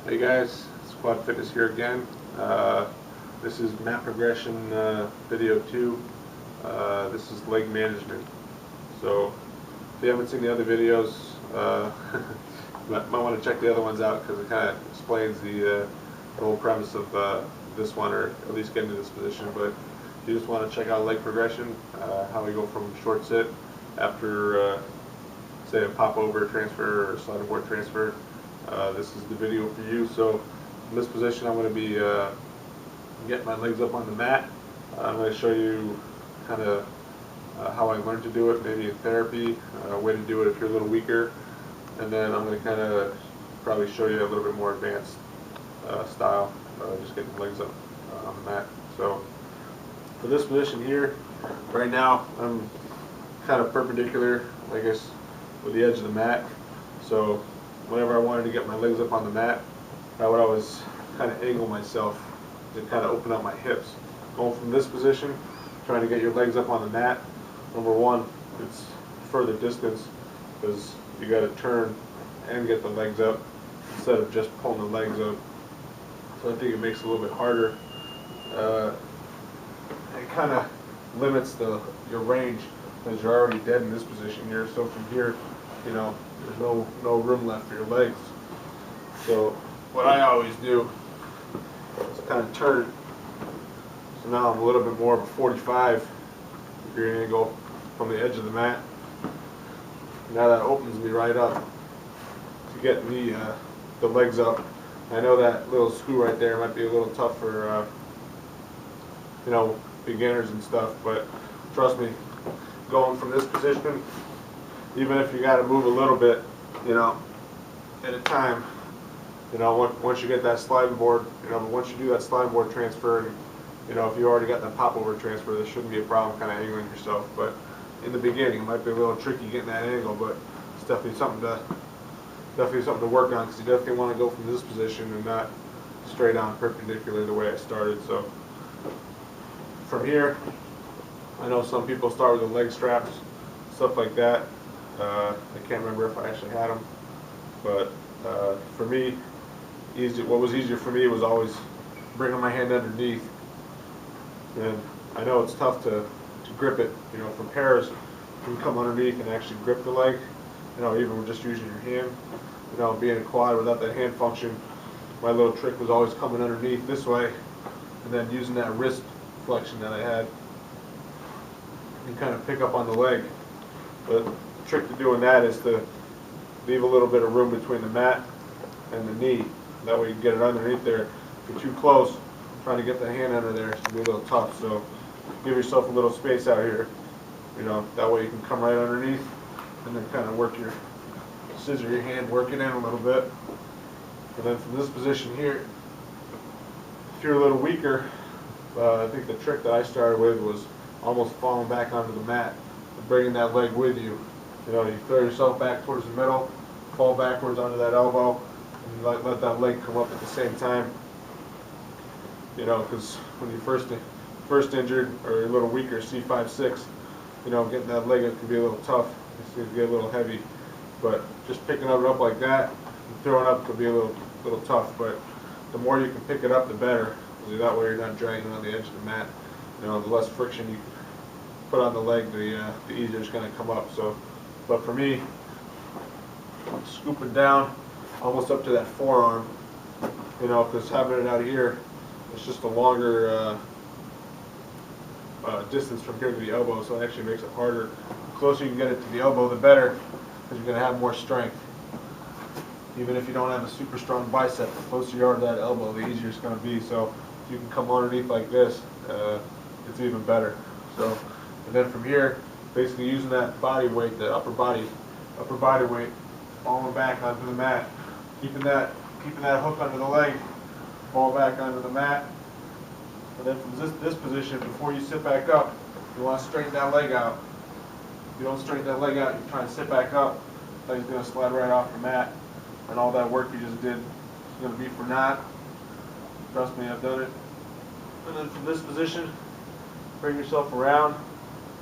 Hey guys, Squad Fitness here again. This is mat progression video 2. This is leg management. So if you haven't seen the other videos, might want to check the other ones out because it kind of explains the whole premise of this one, or at least getting to this position. But if you just want to check out leg progression, how we go from short sit after say a pop over transfer or sliding board transfer. This is the video for you. So in this position I'm going to be getting my legs up on the mat. I'm going to show you kind of how I learned to do it, maybe in therapy, a way to do it if you're a little weaker, and then I'm going to kind of probably show you a little bit more advanced style, just getting the legs up on the mat. So for this position here, right now I'm kind of perpendicular, I guess, with the edge of the mat. So whenever I wanted to get my legs up on the mat, I would always kind of angle myself to kind of open up my hips. Going from this position, trying to get your legs up on the mat, number one, it's further distance because you got to turn and get the legs up instead of just pulling the legs up. So I think it makes it a little bit harder. It kind of limits your range because you're already dead in this position here. So from here, you know, there's no room left for your legs. So what I always do is kind of turn it. So now I'm a little bit more of a 45 degree angle from the edge of the mat. Now that opens me right up to get the legs up. I know that little screw right there might be a little tough for you know, beginners and stuff, but trust me, going from this position, even if you got to move a little bit, you know, at a time, you know, once you get that sliding board, you know, once you do that sliding board transfer, and, you know, if you already got the pop over transfer, there shouldn't be a problem kind of angling yourself. But in the beginning, it might be a little tricky getting that angle, but it's definitely something to work on, because you definitely want to go from this position and not straight on perpendicular the way I started. So from here, I know some people start with the leg straps, stuff like that. I can't remember if I actually had them, but for me, what was easier for me was always bringing my hand underneath. And I know it's tough to grip it, you know, from pairs. You can come underneath and actually grip the leg, you know, even with just using your hand. You know, being a quad without that hand function, my little trick was always coming underneath this way, and then using that wrist flexion that I had, and kind of pick up on the leg. But the trick to doing that is to leave a little bit of room between the mat and the knee. That way you can get it underneath there. If you're too close, trying to get the hand under there, it's going to be a little tough. So give yourself a little space out here. You know, that way you can come right underneath and then kind of work scissor your hand, work it in a little bit. And then from this position here, if you're a little weaker, I think the trick that I started with was almost falling back onto the mat and bringing that leg with you. You know, you throw yourself back towards the middle, fall backwards onto that elbow, and let that leg come up at the same time. You know, because when you first injured or a little weaker, C5, 6, you know, getting that leg up can be a little tough. It's going to get a little heavy. But just picking it up like that and throwing up could be a little tough. But the more you can pick it up, the better. Because that way you're not dragging on the edge of the mat. You know, the less friction you put on the leg, the easier it's going to come up. So, but for me, I'm scooping down almost up to that forearm. You know, because having it out here, it's just a longer distance from here to the elbow, so it actually makes it harder. The closer you can get it to the elbow, the better, because you're going to have more strength. Even if you don't have a super strong bicep, the closer you are to that elbow, the easier it's going to be. So if you can come underneath like this, it's even better. So, and then from here, basically using that body weight, the upper body weight, falling back onto the mat, keeping that hook under the leg, fall back onto the mat. And then from this position, before you sit back up, you want to straighten that leg out. If you don't straighten that leg out, you try to sit back up, leg's going to slide right off the mat, and all that work you just did is going to be for naught. Trust me, I've done it. And then from this position, bring yourself around.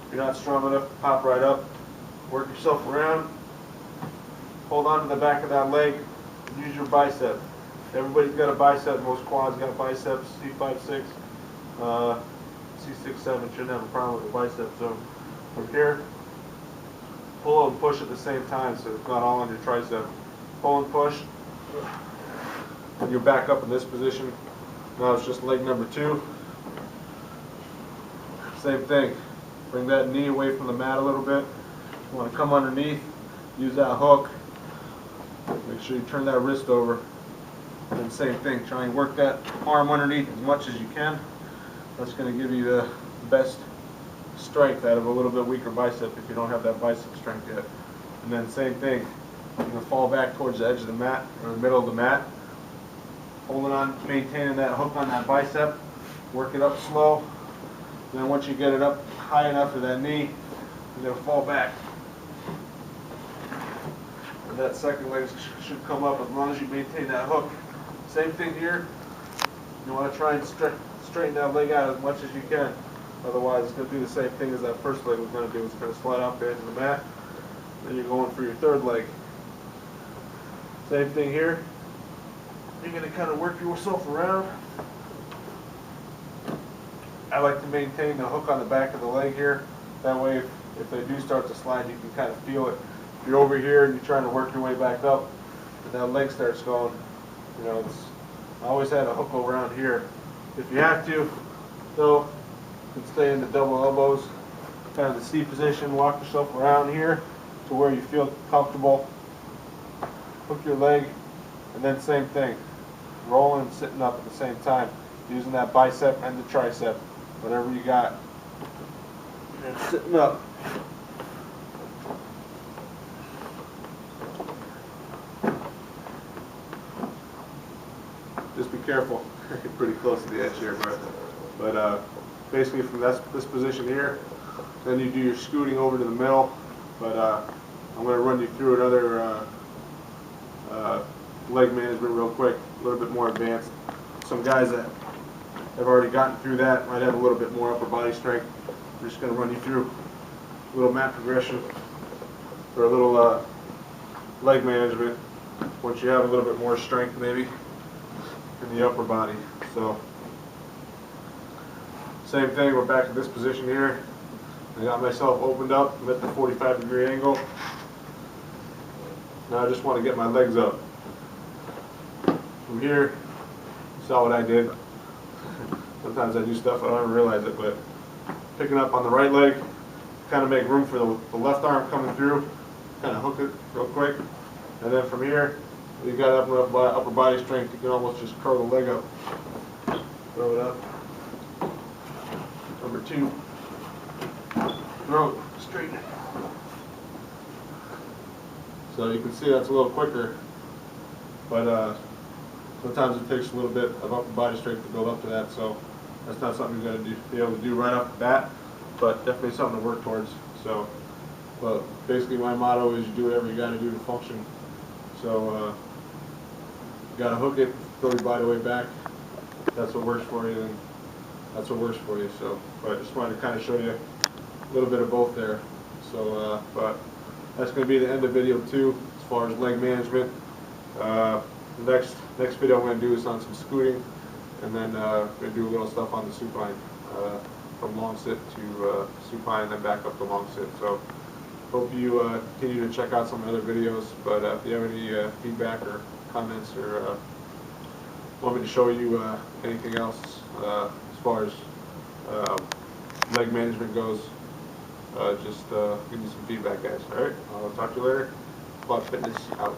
If you're not strong enough to pop right up, work yourself around, hold on to the back of that leg, and use your bicep. Everybody's got a bicep. Most quads got biceps. C5, 6, C6, 7 shouldn't have a problem with the bicep. So from here, pull and push at the same time, so it's not all on your tricep. Pull and push, and you're back up in this position. Now it's just leg number 2. Same thing. Bring that knee away from the mat a little bit. You want to come underneath, use that hook. Make sure you turn that wrist over. And same thing, try and work that arm underneath as much as you can. That's going to give you the best strength out of a little bit weaker bicep if you don't have that bicep strength yet. And then same thing, you're going to fall back towards the edge of the mat, or the middle of the mat. Holding on, maintaining that hook on that bicep. Work it up slow. And then once you get it up high enough for that knee, you're going to fall back. And that second leg should come up as long as you maintain that hook. Same thing here. You want to try and straighten that leg out as much as you can. Otherwise, it's going to do the same thing as that first leg was going to do. It's going to slide off the edge of the mat. Then you're going for your third leg. Same thing here. You're going to kind of work yourself around. I like to maintain the hook on the back of the leg here. That way, if they do start to slide, you can kind of feel it. If you're over here and you're trying to work your way back up, and that leg starts going, you know, I always had a hook around here. If you have to, though, you can stay in the double elbows, kind of the C position, walk yourself around here to where you feel comfortable. Hook your leg, and then same thing, rolling and sitting up at the same time, using that bicep and the tricep, whatever you got. And sitting up. Just be careful. You're pretty close to the edge here, but basically from this position here, then you do your scooting over to the middle. But I'm going to run you through another leg management real quick, a little bit more advanced. Some guys that have already gotten through that might have a little bit more upper body strength. I'm just going to run you through a little mat progression or a little leg management once you have a little bit more strength maybe in the upper body. So same thing, we're back to this position here. I got myself opened up, I'm at the 45-degree angle. Now I just want to get my legs up. From here, you saw what I did. Sometimes I do stuff I don't even realize it, but picking up on the right leg, kind of make room for the left arm coming through, kind of hook it real quick. And then from here, you got upper body strength, you can almost just curl the leg up. Throw it up. Number 2. Throw it, straighten it. So you can see that's a little quicker, but sometimes it takes a little bit of upper body strength to build up to that, so that's not something you're going to be able to do right off the bat, but definitely something to work towards. So, but basically my motto is you do whatever you got to do to function. So you got to hook it, throw your body weight back. That's what works for you, and that's what works for you. So, but I just wanted to kind of show you a little bit of both there. So, but that's going to be the end of video 2 as far as leg management. The next video I'm going to do is on some scooting, and then we're going to do a little stuff on the supine, from long sit to supine, then back up to long sit. So hope you continue to check out some other videos. But if you have any feedback or comments, or want me to show you anything else as far as leg management goes, just give me some feedback, guys. All right, I'll talk to you later. Club Fitness out.